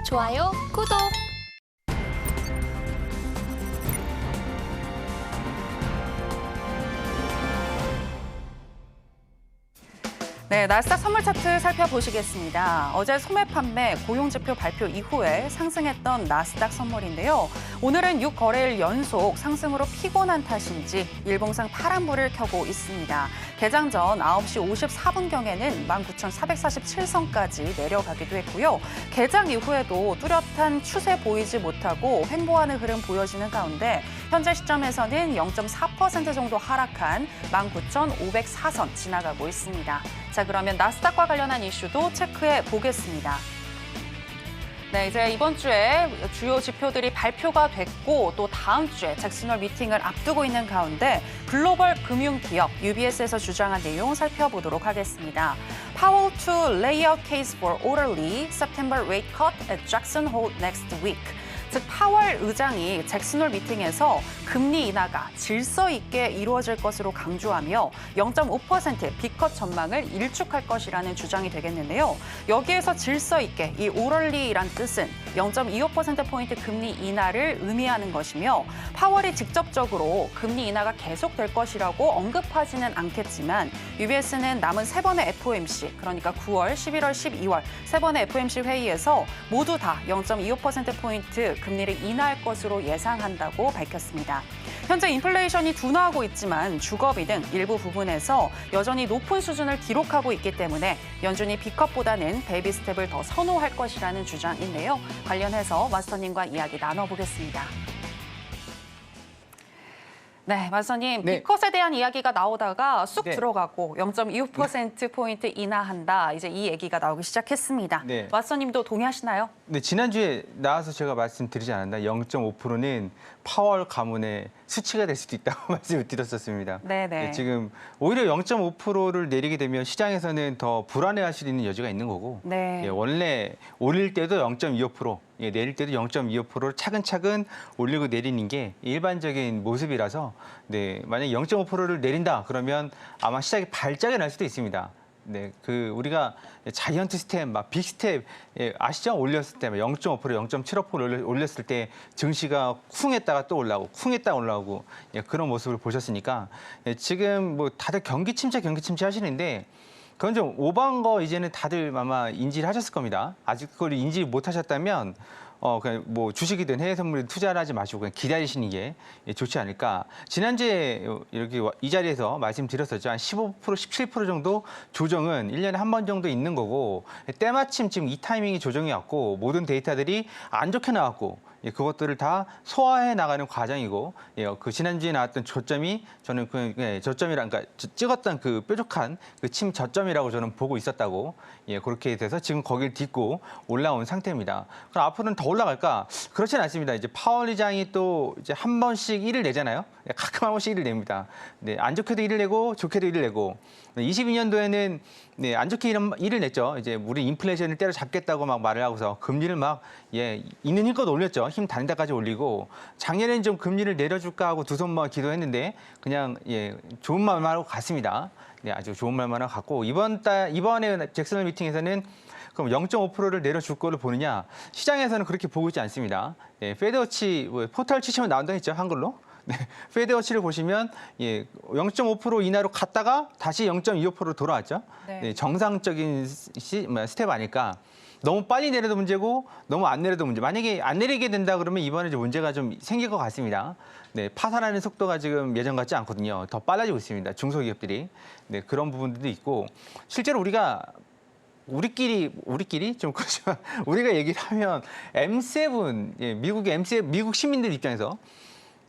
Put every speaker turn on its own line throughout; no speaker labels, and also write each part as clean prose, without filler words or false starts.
좋아요, 구독!
네, 나스닥 선물 차트 살펴보시겠습니다. 어제 소매 판매 고용지표 발표 이후에 상승했던 나스닥 선물인데요. 오늘은 6거래일 연속 상승으로 피곤한 탓인지 일봉상 파란불을 켜고 있습니다. 개장 전 9시 54분경에는 19,447선까지 내려가기도 했고요. 개장 이후에도 뚜렷한 추세 보이지 못하고 횡보하는 흐름 보여지는 가운데 현재 시점에서는 0.4% 정도 하락한 19,504선 지나가고 있습니다. 자, 그러면 나스닥과 관련한 이슈도 체크해 보겠습니다. 네, 이제 이번 주에 주요 지표들이 발표가 됐고 또 다음 주에 잭슨홀 미팅을 앞두고 있는 가운데 글로벌 금융기업 UBS에서 주장한 내용 살펴보도록 하겠습니다. Powell to lay out case for orderly September rate cut at Jackson Hole next week. 즉 파월 의장이 잭슨홀 미팅에서 금리 인하가 질서 있게 이루어질 것으로 강조하며 0.5%의 빅컷 전망을 일축할 것이라는 주장이 되겠는데요. 여기에서 질서 있게 이 오럴리란 뜻은 0.25%포인트 금리 인하를 의미하는 것이며 파월이 직접적으로 금리 인하가 계속될 것이라고 언급하지는 않겠지만 UBS는 남은 세 번의 FOMC, 그러니까 9월, 11월, 12월 세 번의 FOMC 회의에서 모두 다 0.25%포인트 금리를 인하할 것으로 예상한다고 밝혔습니다. 현재 인플레이션이 둔화하고 있지만 주거비 등 일부 부분에서 여전히 높은 수준을 기록하고 있기 때문에 연준이 B컷보다는 베이비 스텝을 더 선호할 것이라는 주장인데요. 관련해서 마스터님과 이야기 나눠보겠습니다. 네, 마스터님,
네.
B컷에 대한 이야기가 나오다가 쑥
네.
들어가고 0.25%포인트 인하한다. 이제 이 얘기가 나오기 시작했습니다.
네.
마스터님도 동의하시나요?
네, 지난주에 나와서 제가 말씀드리지 않았나 0.5%는 파월 가문의 수치가 될 수도 있다고 말씀을 드렸었습니다.
네네.
지금 오히려 0.5%를 내리게 되면 시장에서는 더 불안해할 수 있는 여지가 있는 거고
네.
원래 올릴 때도 0.25%, 내릴 때도 0.25%를 차근차근 올리고 내리는 게 일반적인 모습이라서 만약에 0.5%를 내린다 그러면 아마 시장이 발작이 날 수도 있습니다. 네, 우리가 자이언트 스텝, 빅 스텝 아시죠? 올렸을 때 0.5%, 0.75% 올렸을 때 증시가 쿵 했다가 또 올라오고, 쿵 했다가 올라오고 그런 모습을 보셨으니까 지금 다들 경기 침체 하시는데 그건 좀 오버한 거 이제는 다들 아마 인지를 하셨을 겁니다. 아직 그걸 인지 못 하셨다면 그냥 주식이든 해외 선물에 투자를 하지 마시고 그냥 기다리시는 게 좋지 않을까. 지난주에 이렇게 이 자리에서 말씀드렸었죠. 한 15%, 17% 정도 조정은 1년에 한 번 정도 있는 거고 때마침 지금 이 타이밍이 조정이 왔고 모든 데이터들이 안 좋게 나왔고 그것들을 다 소화해 나가는 과정이고 그 지난주에 나왔던 저점이 저는 저점이라 그러니까 찍었던 그 뾰족한 그 침 저점이라고 저는 보고 있었다고 그렇게 돼서 지금 거기를 딛고 올라온 상태입니다. 그럼 앞으로는 더 올라갈까? 그렇지는 않습니다. 이제 파월 의장이 또 이제 한 번씩 일을 내잖아요. 가끔 한 번씩 일을 냅니다. 안 좋게도 일을 내고 좋게도 일을 내고 22년도에는 안 좋게 일을 냈죠. 이제 우리 인플레이션을 때려잡겠다고 막 말을 하고서 금리를 막 있는 힘껏 올렸죠. 힘 다닌 데까지 올리고 작년에는 좀 금리를 내려줄까 하고 두 손 모아 기도했는데 그냥 좋은 말만 하고 갔습니다. 아주 좋은 말만 하고 갔고 이번에 잭슨홀 미팅에서는 그럼 0.5%를 내려줄 거를 보느냐? 시장에서는 그렇게 보고 있지 않습니다. 페드워치 포털 치시면 나온다 했죠, 한글로. 페드워치를 보시면 0.5% 이하로 갔다가 다시 0.25%로 돌아왔죠.
네.
정상적인 스텝 아닐까. 너무 빨리 내려도 문제고 너무 안 내려도 문제. 만약에 안 내리게 된다 그러면 이번에 좀 문제가 좀 생길 것 같습니다. 파산하는 속도가 지금 예전 같지 않거든요. 더 빨라지고 있습니다. 중소기업들이. 그런 부분들도 있고 실제로 우리끼리 좀 그렇지만 우리가 얘기를 하면 M7 미국 시민들 입장에서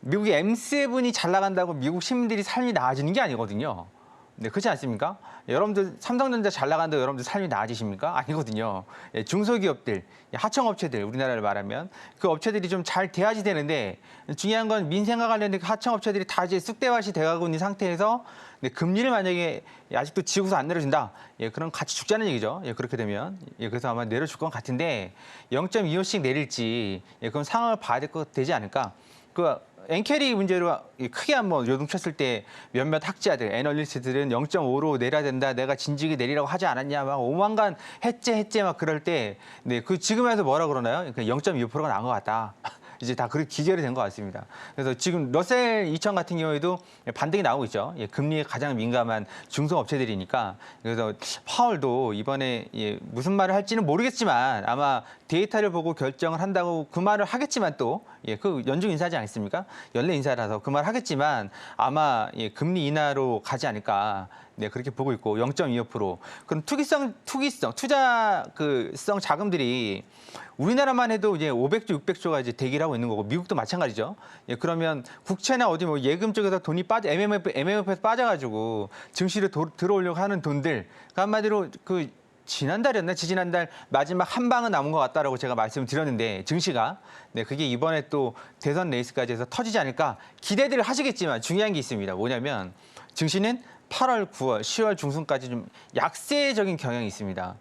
미국의 M7이 잘 나간다고 미국 시민들이 삶이 나아지는 게 아니거든요. 그렇지 않습니까? 여러분들 삼성전자 잘 나간다고 여러분들 삶이 나아지십니까? 아니거든요. 중소기업들, 하청업체들 우리나라를 말하면 그 업체들이 좀 잘 돼야지 되는데 중요한 건 민생과 관련된 하청업체들이 다 이제 쑥대밭이 돼가고 있는 상태에서 금리를 만약에 아직도 지고서 안 내려준다. 그럼 같이 죽자는 얘기죠. 그렇게 되면. 그래서 아마 내려줄 건 같은데 0.25씩 내릴지 그건 상황을 봐야 되지 않을까. 엔캐리 문제로 크게 한번 요동쳤을 때 몇몇 학자들, 애널리스트들은 0.5로 내려야 된다. 내가 진즉에 내리라고 하지 않았냐. 막 오만간 했제 막 그럴 때, 네, 그 지금에서 뭐라 그러나요? 0.25%가 나은 것 같다. 이제 다 그렇게 기결이 된 것 같습니다. 그래서 지금 러셀 2000 같은 경우에도 반등이 나오고 있죠. 예, 금리에 가장 민감한 중소업체들이니까. 그래서 파월도 이번에 무슨 말을 할지는 모르겠지만 아마 데이터를 보고 결정을 한다고 그 말을 하겠지만 또 그 연중 인사지 않습니까? 연례 인사라서 그 말 하겠지만 아마 금리 인하로 가지 않을까. 네, 그렇게 보고 있고 0.25%. 그럼 투기성 투자성 자금들이 우리나라만 해도 이제 500조, 600조가 이제 대기를 하고 있는 거고 미국도 마찬가지죠. 예, 그러면 국채나 어디 뭐 예금 쪽에서 돈이 MMF에서 빠져가지고 증시로 들어오려고 하는 돈들, 그러니까 한마디로 그 지난달이었나 지지난달 마지막 한 방은 남은 것 같다라고 제가 말씀드렸는데 증시가 네, 그게 이번에 또 대선 레이스까지 해서 터지지 않을까 기대들 하시겠지만 중요한 게 있습니다. 뭐냐면 증시는 8월, 9월, 10월 중순까지 좀 약세적인 경향이 있습니다.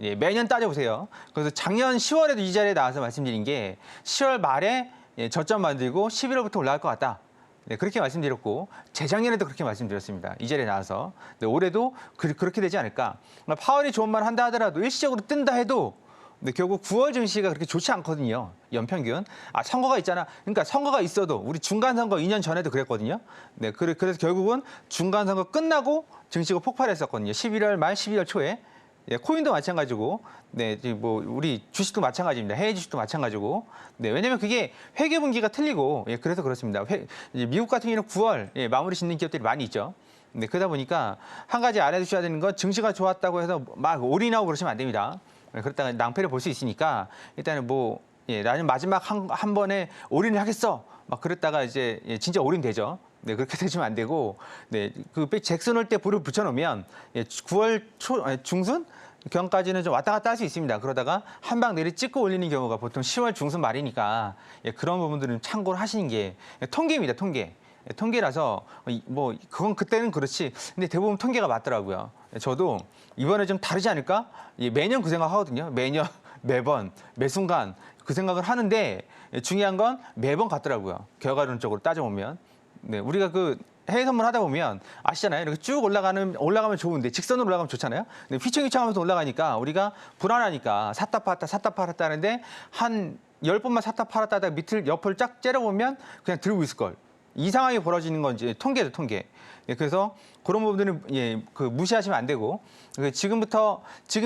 예, 매년 따져보세요. 그래서 작년 10월에도 이 자리에 나와서 말씀드린 게 10월 말에 저점 만들고 11월부터 올라갈 것 같다. 네, 그렇게 말씀드렸고 재작년에도 그렇게 말씀드렸습니다. 이 자리에 나와서. 네, 올해도 그렇게 되지 않을까. 그러니까 파월이 좋은 말 한다 하더라도 일시적으로 뜬다 해도 근데 결국 9월 증시가 그렇게 좋지 않거든요. 연평균. 선거가 있잖아. 그러니까 선거가 있어도 우리 중간 선거 2년 전에도 그랬거든요. 네, 그래서 결국은 중간 선거 끝나고 증시가 폭발했었거든요. 11월 말 12월 초에. 예, 코인도 마찬가지고, 네, 뭐 우리 주식도 마찬가지입니다. 해외 주식도 마찬가지고, 네, 왜냐면 그게 회계 분기가 틀리고, 예, 그래서 그렇습니다. 이제 미국 같은 경우는 9월 마무리 짓는 기업들이 많이 있죠. 네, 그러다 보니까 한 가지 알아두셔야 되는 건 증시가 좋았다고 해서 막 올인하고 그러시면 안 됩니다. 네, 그렇다가 낭패를 볼 수 있으니까 일단은 뭐, 예, 나는 마지막 한 번에 올인을 하겠어. 막 그랬다가 이제 진짜 올인 되죠. 네, 그렇게 되시면 안 되고, 네, 그 잭슨 올 때 불을 붙여놓으면 9월 중순 경까지는 좀 왔다 갔다 할 수 있습니다. 그러다가 한 방 내리 찍고 올리는 경우가 보통 10월 중순 말이니까 그런 부분들은 참고를 하시는 게 통계입니다. 통계. 통계라서 뭐 그건 그때는 그렇지. 근데 대부분 통계가 맞더라고요. 저도 이번에 좀 다르지 않을까? 매년 그 생각하거든요. 매년 매번 매 순간 그 생각을 하는데 중요한 건 매번 같더라고요. 결과론적으로 따져보면. 네, 우리가 그 해외 선물 하다 보면 아시잖아요. 이렇게 쭉 올라가면 좋은데 직선으로 올라가면 좋잖아요. 근데 휘청휘청하면서 올라가니까 우리가 불안하니까 샀다 팔았다 하는데 한 10번만 샀다 팔았다 하다가 밑을 옆을 쫙 째려보면 그냥 들고 있을 걸. 이 상황이 벌어지는 건 이제 통계죠, 통계. 예, 그래서 그런 부분들은 그 무시하시면 안 되고 지금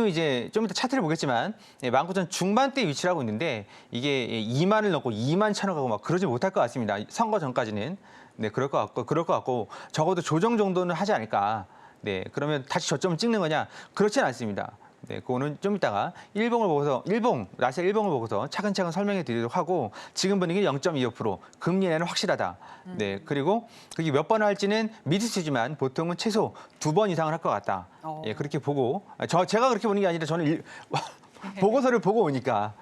이제 좀 이따 차트를 보겠지만 19,000 중반대 위치를 하고 있는데 이게 2만을 넘고 2만 천을 가고 막 그러지 못할 것 같습니다. 선거 전까지는. 네, 그럴 것 같고 적어도 조정 정도는 하지 않을까. 네, 그러면 다시 저점을 찍는 거냐? 그렇지는 않습니다. 네, 그거는 좀 이따가 라셀 일봉을 보고서 차근차근 설명해 드리도록 하고 지금 분위기 0.25% 금리 인하는 확실하다. 네, 그리고 그게 몇 번을 할지는 미지수지만 보통은 최소 2번 이상을 할 것 같다. 예, 그렇게 보고 제가 그렇게 보는 게 아니라 저는 보고서를 보고 오니까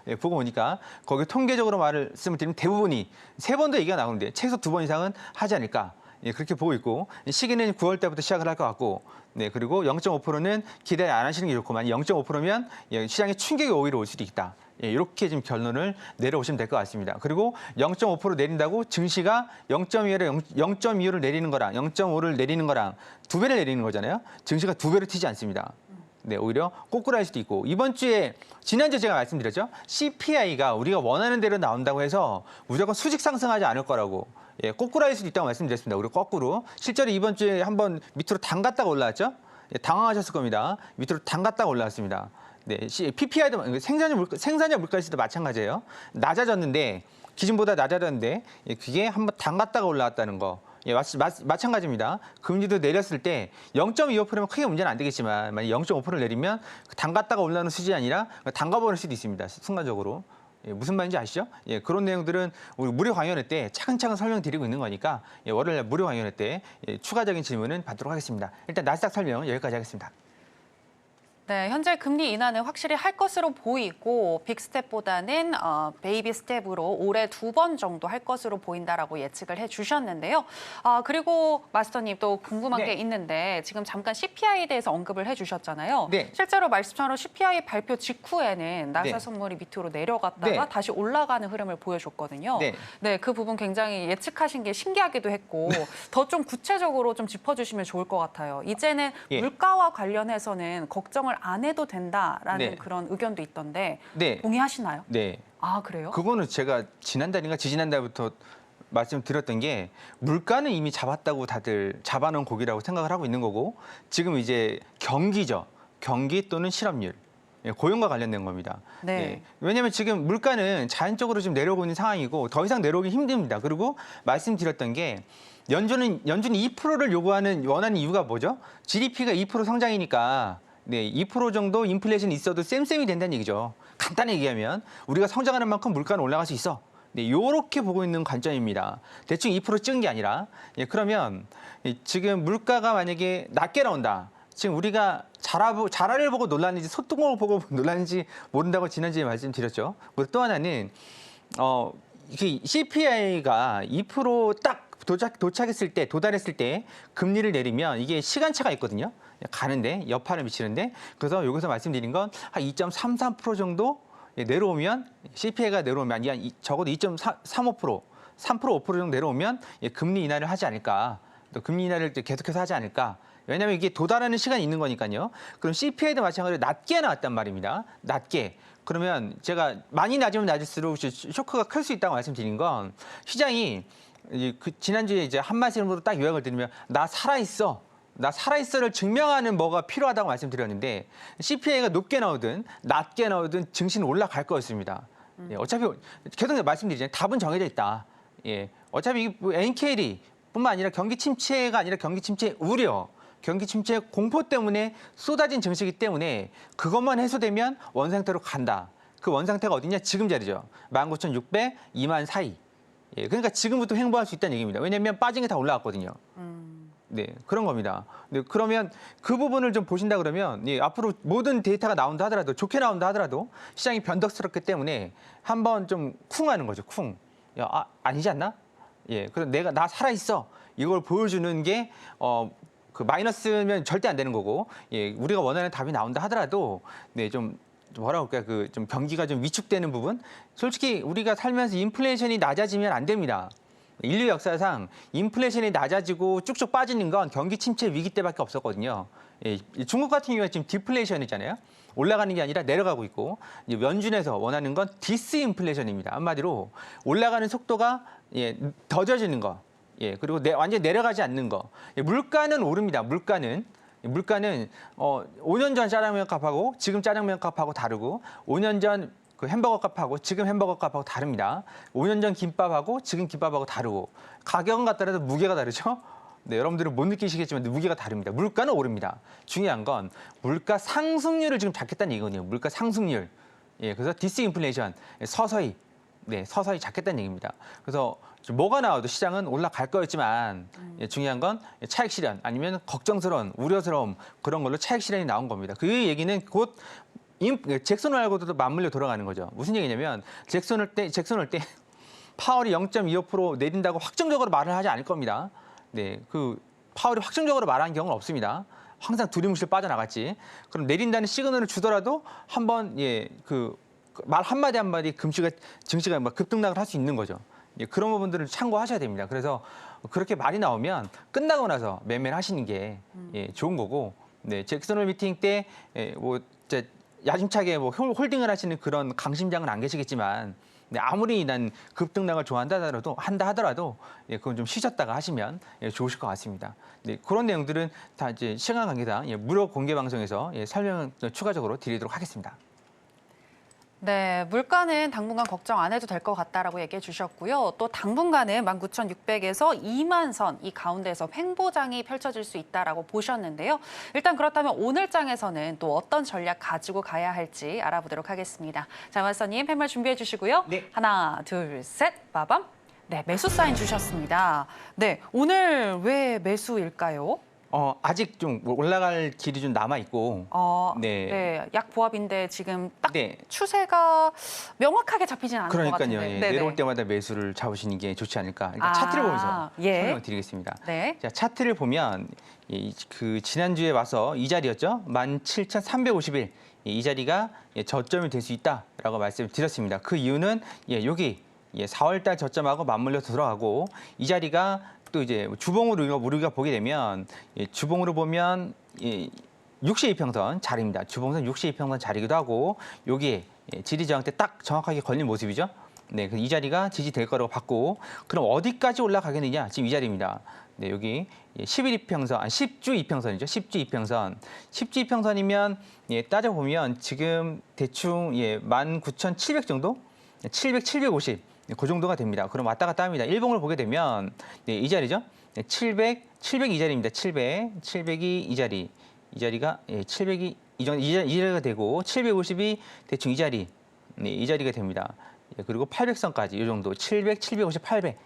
거기 통계적으로 말씀을 드리면 대부분이 3번도 얘기가 나오는데 최소 2번 이상은 하지 않을까. 예, 그렇게 보고 있고 시기는 9월 때부터 시작을 할 것 같고 네, 그리고 0.5%는 기대 안 하시는 게 좋고만 0.5%면 시장에 충격이 오히려 올 수도 있다. 예, 이렇게 지금 결론을 내려오시면 될 것 같습니다. 그리고 0.5% 내린다고 증시가 0.25를 내리는 거랑 0.5를 내리는 거랑 2배를 내리는 거잖아요. 증시가 2배로 튀지 않습니다. 네, 오히려 꼬꾸라질 수도 있고 지난주에 제가 말씀드렸죠. CPI가 우리가 원하는 대로 나온다고 해서 무조건 수직 상승하지 않을 거라고. 예, 꼬꾸라질 수도 있다고 말씀드렸습니다. 우리 거꾸로. 실제로 이번 주에 한번 밑으로 담갔다가 올라왔죠. 예, 당황하셨을 겁니다. 밑으로 담갔다가 올라왔습니다. 네, PPI도 생산자 물가지수도 마찬가지예요. 낮아졌는데 기준보다 낮아졌는데 그게 한번 담갔다가 올라왔다는 거. 예, 마찬가지입니다. 금리도 내렸을 때 0.25%면 크게 문제는 안 되겠지만 만약 0.5%를 내리면 담갔다가 올라오는 수준이 아니라 담가버릴 수도 있습니다. 순간적으로. 예, 무슨 말인지 아시죠? 예, 그런 내용들은 우리 무료 강연회 때 차근차근 설명드리고 있는 거니까 월요일 날 무료 강연회 때 추가적인 질문은 받도록 하겠습니다. 일단 나스닥 설명 여기까지 하겠습니다.
네, 현재 금리 인하는 확실히 할 것으로 보이고 빅스텝보다는 베이비 스텝으로 올해 2번 정도 할 것으로 보인다라고 예측을 해주셨는데요. 그리고 마스터님 또 궁금한
네.
게 있는데 지금 잠깐 CPI에 대해서 언급을 해주셨잖아요.
네.
실제로 말씀처럼 CPI 발표 직후에는 나사
네.
선물이 밑으로 내려갔다가
네.
다시 올라가는 흐름을 보여줬거든요.
네.
네, 그 부분 굉장히 예측하신 게 신기하기도 했고 더 좀 구체적으로 좀 짚어주시면 좋을 것 같아요. 이제는
예.
물가와 관련해서는 걱정을 안 해도 된다라는
네.
그런 의견도 있던데
네.
동의하시나요?
네.
아, 그래요?
그거는 제가 지난달인가 지지난달부터 말씀드렸던 게 물가는 이미 잡았다고 다들 잡아놓은 고기라고 생각을 하고 있는 거고 지금 이제 경기죠. 경기 또는 실업률. 예, 고용과 관련된 겁니다.
네.
예, 왜냐하면 지금 물가는 자연적으로 지금 내려오고 있는 상황이고 더 이상 내려오기 힘듭니다. 그리고 말씀드렸던 게 연준이 2%를 원하는 이유가 뭐죠? GDP가 2% 성장이니까 네, 2% 정도 인플레이션이 있어도 쌤쌤이 된다는 얘기죠. 간단히 얘기하면 우리가 성장하는 만큼 물가는 올라갈 수 있어. 네, 이렇게 보고 있는 관점입니다. 대충 2% 찍은 게 아니라 예, 그러면 지금 물가가 만약에 낮게 나온다. 지금 우리가 자라를 보고 놀랐는지 소뚜껑을 보고 놀랐는지 모른다고 지난주에 말씀드렸죠. 그리고 또 하나는 CPI가 2%딱 도착했을 때, 도달했을 때 금리를 내리면 이게 시간차가 있거든요. 가는데, 여파를 미치는데. 그래서 여기서 말씀드린 건 한 2.33% 정도 내려오면, CPI가 내려오면, 적어도 2.35%, 3%, 5% 정도 내려오면 금리 인하를 하지 않을까. 또 금리 인하를 계속해서 하지 않을까. 왜냐하면 이게 도달하는 시간이 있는 거니까요. 그럼 CPI도 마찬가지로 낮게 나왔단 말입니다. 낮게. 그러면 제가 많이 낮으면 낮을수록 쇼크가 클 수 있다고 말씀드린 건 시장이 지난주에 이제 한 말씀으로 딱 요약을 드리면 나 살아있어. 나 살아있어를 증명하는 뭐가 필요하다고 말씀드렸는데 CPI가 높게 나오든 낮게 나오든 증시는 올라갈 거였습니다. 예, 어차피 계속 말씀드리잖아요. 답은 정해져 있다. 예, 어차피 NKD뿐만 아니라 경기 침체가 아니라 경기 침체 우려. 경기 침체 공포 때문에 쏟아진 증시이기 때문에 그것만 해소되면 원상태로 간다. 그 원상태가 어디냐? 지금 자리죠. 19,600, 2만 사이. 예, 그러니까 지금부터 횡보할 수 있다는 얘기입니다. 왜냐하면 빠진 게 다 올라왔거든요. 네, 그런 겁니다. 네, 그러면 그 부분을 좀 보신다 그러면 예, 앞으로 모든 데이터가 나온다 하더라도 좋게 나온다 하더라도 시장이 변덕스럽기 때문에 한번 좀 쿵하는 거죠. 쿵. 야, 아니지 않나? 예, 그럼 나 살아 있어. 이걸 보여주는 게 그 마이너스면 절대 안 되는 거고, 예, 우리가 원하는 답이 나온다 하더라도, 네, 좀 뭐라 그럴까, 좀 경기가 좀 위축되는 부분? 솔직히 우리가 살면서 인플레이션이 낮아지면 안 됩니다. 인류 역사상 인플레이션이 낮아지고 쭉쭉 빠지는 건 경기 침체 위기 때밖에 없었거든요. 예, 중국 같은 경우에 지금 디플레이션이잖아요. 올라가는 게 아니라 내려가고 있고, 이제 연준에서 원하는 건 디스인플레이션입니다. 한마디로 올라가는 속도가 더뎌지는 거. 예, 그리고 완전히 내려가지 않는 거. 예, 물가는 오릅니다. 물가는 5년 전 짜장면 값하고 지금 짜장면 값하고 다르고 5년 전 그 햄버거 값하고 지금 햄버거 값하고 다릅니다. 5년 전 김밥하고 지금 김밥하고 다르고 가격은 같더라도 무게가 다르죠. 네, 여러분들은 못 느끼시겠지만 무게가 다릅니다. 물가는 오릅니다. 중요한 건 물가 상승률을 지금 잡겠다는 얘기거든요. 물가 상승률. 예, 그래서 디스인플레이션 서서히 잡겠다는 얘기입니다. 그래서 뭐가 나와도 시장은 올라갈 거였지만 중요한 건 차익 실현 아니면 걱정스러운 우려스러움 그런 걸로 차익 실현이 나온 겁니다. 그 얘기는 곧 잭슨홀 알고도 맞물려 돌아가는 거죠. 무슨 얘기냐면 잭슨홀 때 파월이 0.25% 내린다고 확정적으로 말을 하지 않을 겁니다. 네, 그 파월이 확정적으로 말한 경우는 없습니다. 항상 두리뭉실 빠져나갔지. 그럼 내린다는 시그널을 주더라도 한번 말 한마디 한마디 증시가 막 급등락을 할 수 있는 거죠. 예, 그런 부분들을 참고하셔야 됩니다. 그래서 그렇게 말이 나오면 끝나고 나서 매매를 하시는 게 좋은 거고, 네, 잭슨홀 미팅 때 야심차게 홀딩을 하시는 그런 강심장은 안 계시겠지만, 네, 아무리 난 급등락을 좋아한다 하더라도 그건 좀 쉬셨다가 하시면 좋으실 것 같습니다. 네, 그런 내용들은 다 이제 시간 관계상 무료 공개 방송에서 설명 추가적으로 드리도록 하겠습니다.
네, 물가는 당분간 걱정 안 해도 될 것 같다라고 얘기해 주셨고요. 또 당분간은 19,600에서 2만 선 이 가운데에서 횡보장이 펼쳐질 수 있다라고 보셨는데요. 일단 그렇다면 오늘 장에서는 또 어떤 전략 가지고 가야 할지 알아보도록 하겠습니다. 자, 마스터님 팻말 준비해 주시고요.
네.
하나, 둘, 셋, 빠밤. 네, 매수 사인 주셨습니다. 네, 오늘 왜 매수일까요?
아직 좀 올라갈 길이 좀 남아 있고. 네.
네, 약보합인데 지금 딱
네.
추세가 명확하게 잡히진 않은 것
그러니까요.
같은데.
예,
네네.
내려올 때마다 매수를 잡으시는 게 좋지 않을까. 일단 차트를 보면서
예.
설명드리겠습니다.
네.
자, 차트를 보면 그 지난주에 와서 이 자리였죠. 17,351. 이 자리가 저점이 될 수 있다라고 말씀을 드렸습니다. 그 이유는 여기 4월달 저점하고 맞물려서 들어가고 이 자리가 또 이제 주봉으로 우리가 보게 되면 주봉으로 보면 62평선 자리입니다. 주봉선 62평선 자리기도 하고 여기에 지지 저항 때 딱 정확하게 걸린 모습이죠. 네, 이 자리가 지지될 거라고 봤고 그럼 어디까지 올라가겠느냐? 지금 이 자리입니다. 네, 여기 11이평선, 10주 이평선이죠. 10주 이평선. 10주 이평선이면 따져보면 지금 대충 19,700 정도? 700, 750. 그 정도가 됩니다. 그럼 왔다 갔다 합니다. 일봉을 보게 되면 이 자리죠. 700 이 자리입니다. 700이 이 자리. 이 자리가 700이 이 자리가 되고 750이 대충 이 자리. 네, 이 자리가 됩니다. 그리고 800선까지 이 정도 700, 750, 800.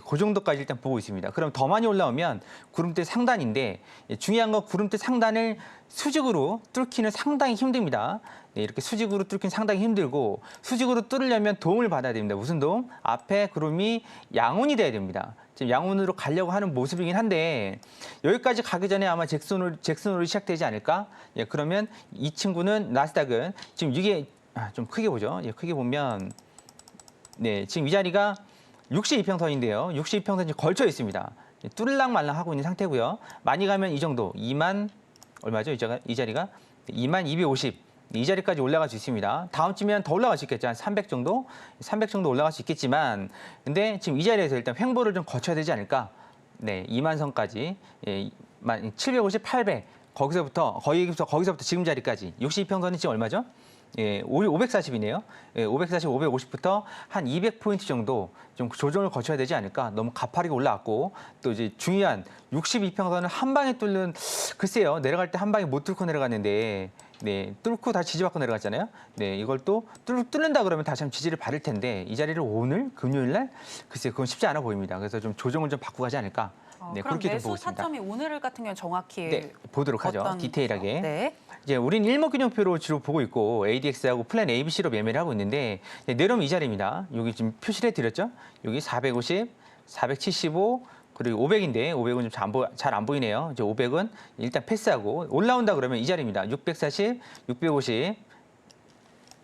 그 정도까지 일단 보고 있습니다. 그럼 더 많이 올라오면 구름대 상단인데 중요한 건 구름대 상단을 수직으로 뚫기는 상당히 힘듭니다. 네, 이렇게 수직으로 뚫기는 상당히 힘들고 수직으로 뚫으려면 도움을 받아야 됩니다. 무슨 도움? 앞에 구름이 양운이 돼야 됩니다. 지금 양운으로 가려고 하는 모습이긴 한데 여기까지 가기 전에 아마 잭슨홀이 시작되지 않을까? 그러면 이 친구는 나스닥은 지금 이게 좀 크게 보죠. 크게 보면 네, 지금 이 자리가 62평선인데요. 62평선이 걸쳐 있습니다. 뚫을랑 말랑 하고 있는 상태고요. 많이 가면 이 정도, 2만 얼마죠? 이 자리가 2만 250. 이 자리까지 올라갈 수 있습니다. 다음 주면 더 올라갈 수 있겠죠. 한 300 정도? 300 정도 올라갈 수 있겠지만 근데 지금 이 자리에서 일단 횡보를 좀 거쳐야 되지 않을까? 네, 2만 선까지 750, 800 거기서부터 지금 자리까지 62평선이 지금 얼마죠? 540이네요. 540, 550부터 한 200포인트 정도 좀 조정을 거쳐야 되지 않을까. 너무 가파르게 올라왔고 또 이제 중요한 62평선을 한 방에 뚫는 글쎄요. 내려갈 때 한 방에 못 뚫고 내려갔는데 네, 뚫고 다시 지지받고 내려갔잖아요. 네, 이걸 또 뚫는다 그러면 다시 한번 지지를 받을 텐데 이 자리를 오늘 금요일 날 글쎄 그건 쉽지 않아 보입니다. 그래서 좀 조정을 좀 받고 가지 않을까. 네,
그럼
그렇게 좀 보고
매수
있습니다.
타점이 오늘 같은 경우는 정확히
네, 보도록 하죠. 디테일하게.
네.
이제 우리는 일목균형표로 주로 보고 있고 ADX하고 플랜 ABC로 매매를 하고 있는데 내려오면 이 자리입니다. 여기 지금 표시를 해드렸죠. 여기 450, 475 그리고 500인데 500은 좀 잘 안 보이네요. 이제 500은 일단 패스하고 올라온다 그러면 이 자리입니다. 640, 650.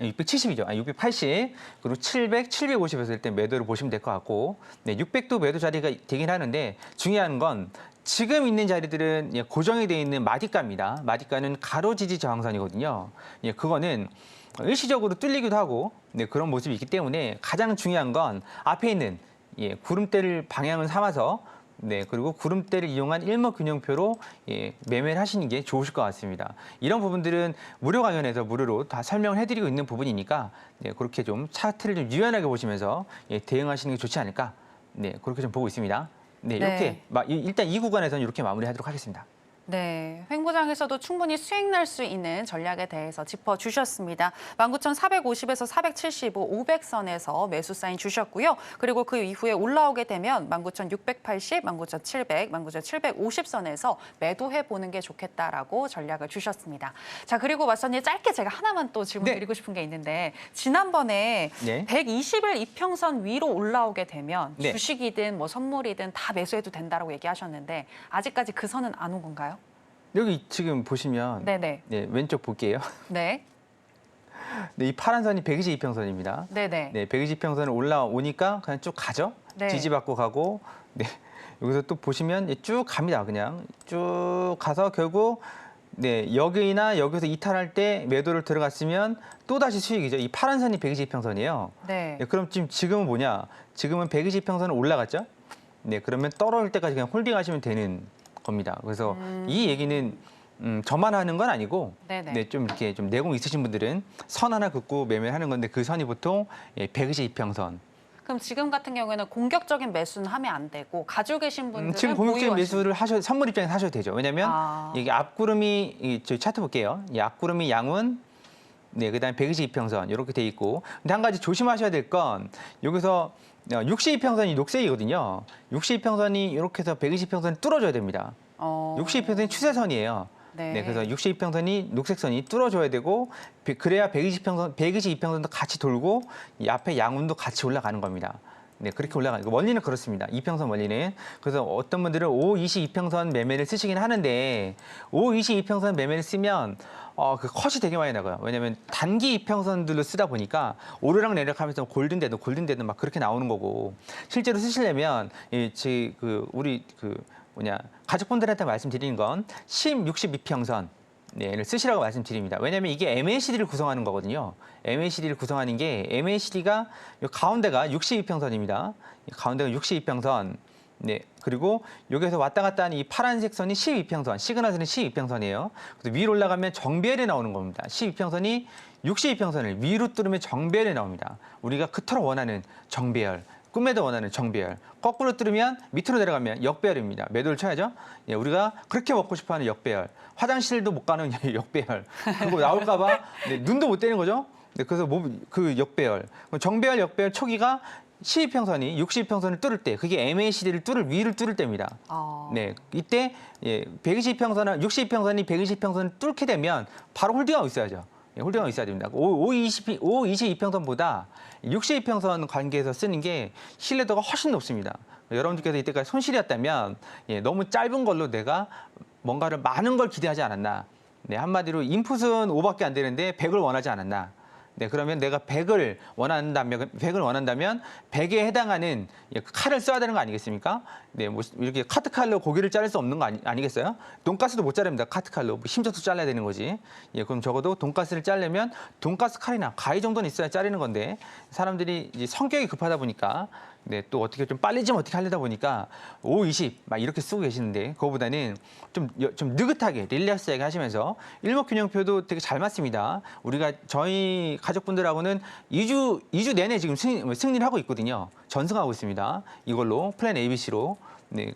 670이죠. 680 그리고 700, 750에서 일단 매도를 보시면 될 것 같고 네, 600도 매도 자리가 되긴 하는데 중요한 건 지금 있는 자리들은 고정이 되어 있는 마디가입니다. 마디가는 가로 지지 저항선이거든요. 그거는 일시적으로 뚫리기도 하고 네, 그런 모습이 있기 때문에 가장 중요한 건 앞에 있는 구름대를 방향을 삼아서 네, 그리고 구름대를 이용한 일목균형표로 매매를 하시는 게 좋으실 것 같습니다. 이런 부분들은 무료 강연에서 무료로 다 설명을 해드리고 있는 부분이니까 네, 그렇게 좀 차트를 좀 유연하게 보시면서 대응하시는 게 좋지 않을까. 네, 그렇게 좀 보고 있습니다. 네, 이렇게 일단 이 구간에서는 이렇게 마무리하도록 하겠습니다.
네, 횡보장에서도 충분히 수익 날 수 있는 전략에 대해서 짚어주셨습니다. 19,450에서 475, 500선에서 매수 사인 주셨고요. 그리고 그 이후에 올라오게 되면 19,680, 19,700, 19,750선에서 매도해보는 게 좋겠다라고 전략을 주셨습니다. 자, 그리고 맞선님 짧게 제가 하나만 또 질문 드리고 싶은 게 있는데 지난번에 120일 이평선 위로 올라오게 되면 주식이든 뭐 선물이든 다 매수해도 된다라고 얘기하셨는데 아직까지 그 선은 안 온 건가요?
여기 지금 보시면 네, 왼쪽 볼게요.
네.
네, 이 파란 선이 122평선입니다.
네네.
네, 120평선을 올라오니까 그냥 쭉 가죠.
네.
지지받고 가고 네, 여기서 또 보시면 쭉 갑니다. 그냥 쭉 가서 결국 네, 여기나 여기서 이탈할 때 매도를 들어갔으면 또다시 수익이죠. 이 파란 선이 120평선이에요.
네.
네, 그럼 지금은 뭐냐? 지금은 120평선을 올라갔죠. 네, 그러면 떨어질 때까지 그냥 홀딩하시면 되는 겁니다. 그래서 이 얘기는 저만 하는 건 아니고 네, 좀 이렇게 좀 내공 있으신 분들은 선 하나 긋고 매매하는 건데 그 선이 보통 122평선.
그럼 지금 같은 경우에는 공격적인 매수는 하면 안 되고 가지고 계신 분들은
지금 공격적인 매수를 선물 입장에서 하셔도 되죠. 왜냐하면 이게 앞구름이 저희 차트 볼게요. 이 앞구름이 양운, 네, 그다음에 122평선 이렇게 돼 있고. 근데 한 가지 조심하셔야 될 건 여기서 62평선이 녹색이거든요. 62평선이 이렇게 해서 120평선을 뚫어줘야 됩니다. 62 평선이 추세선이에요.
네.
네, 그래서 62평선이 녹색선이 뚫어줘야 되고 그래야 122평선도 같이 돌고 이 앞에 양운도 같이 올라가는 겁니다. 네, 그렇게 올라가는 거. 원리는 그렇습니다. 이평선 원리는. 그래서 어떤 분들은 522평선 매매를 쓰시긴 하는데 522평선 매매를 쓰면 그 컷이 되게 많이 나가요. 왜냐하면 단기 이평선들로 쓰다 보니까 오르락 내리락 하면서 골든데드 막 그렇게 나오는 거고 실제로 쓰시려면 우리 가족분들한테 말씀드리는 건 10, 62평선 를 쓰시라고 말씀드립니다. 왜냐하면 이게 MACD를 구성하는 거거든요. MACD를 구성하는 게 MACD가 가운데가 62평선입니다. 가운데가 62평선. 네, 그리고 여기서 왔다 갔다 하는 이 파란색 선이 12평선, 시그널선이 12평선이에요. 그래서 위로 올라가면 정배열이 나오는 겁니다. 12평선이 62평선을 위로 뚫으면 정배열이 나옵니다. 우리가 그토록 원하는 정배열. 꿈에도 원하는 정배열. 거꾸로 뚫으면 밑으로 내려가면 역배열입니다. 매도를 쳐야죠. 예, 우리가 그렇게 먹고 싶어하는 역배열. 화장실도 못 가는 역배열. 그리고 나올까 봐 눈도 못 떼는 거죠. 네, 그래서 그 역배열. 정배열, 역배열 초기가 12평선이 60평선을 뚫을 때 그게 MACD를 위를 뚫을 때입니다. 네, 이때 120평선은 60평선이 120평선을 뚫게 되면 바로 홀딩하고 있어야죠. 홀딩하고 있어야 됩니다. 522평선보다 62평선 관계에서 쓰는 게 신뢰도가 훨씬 높습니다. 여러분들께서 이때까지 손실이었다면 너무 짧은 걸로 내가 뭔가를 많은 걸 기대하지 않았나. 네, 한마디로 인풋은 5밖에 안 되는데 100을 원하지 않았나. 네, 그러면 내가 100을 원한다면 100에 해당하는 칼을 써야 되는 거 아니겠습니까? 네, 뭐 이렇게 카트칼로 고기를 자를 수 없는 거 아니겠어요? 돈가스도 못 자릅니다. 카트칼로 힘줘서 잘라야 되는 거지. 예, 그럼 적어도 돈가스를 자르면 돈가스 칼이나 가위 정도는 있어야 자르는 건데 사람들이 이제 성격이 급하다 보니까 네, 또 어떻게 좀 빨리 좀 어떻게 하려다 보니까 5, 20 막 이렇게 쓰고 계시는데 그거보다는 좀 느긋하게 릴렉스하게 하시면서 일목균형표도 되게 잘 맞습니다. 우리가 저희 가족분들하고는 2주 내내 지금 승리를 하고 있거든요. 전승하고 있습니다. 이걸로 플랜 ABC로. 네,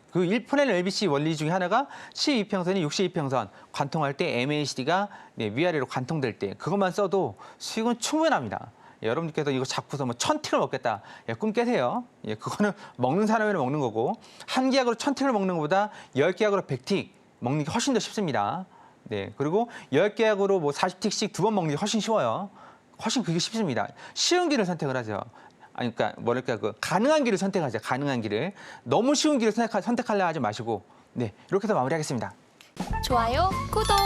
플랜 ABC 원리 중에 하나가 12평선이 62평선 관통할 때 MACD가 위아래로 관통될 때 그것만 써도 수익은 충분합니다. 여러분께서 이거 잡고서 뭐 1000틱을 먹겠다. 꿈 깨세요. 그거는 먹는 사람이랑 먹는 거고 한 계약으로 1000틱을 먹는 것보다 10계약으로 100틱 먹는 게 훨씬 더 쉽습니다. 네, 그리고 10계약으로 뭐 40틱씩 2번 먹는 게 훨씬 쉬워요. 훨씬 그게 쉽습니다. 쉬운 길을 선택을 하죠. 아니, 그러니까 가능한 길을 선택하세요. 가능한 길을. 너무 쉬운 길을 선택하려 하지 마시고. 네, 이렇게 해서 마무리하겠습니다.
좋아요, 구독.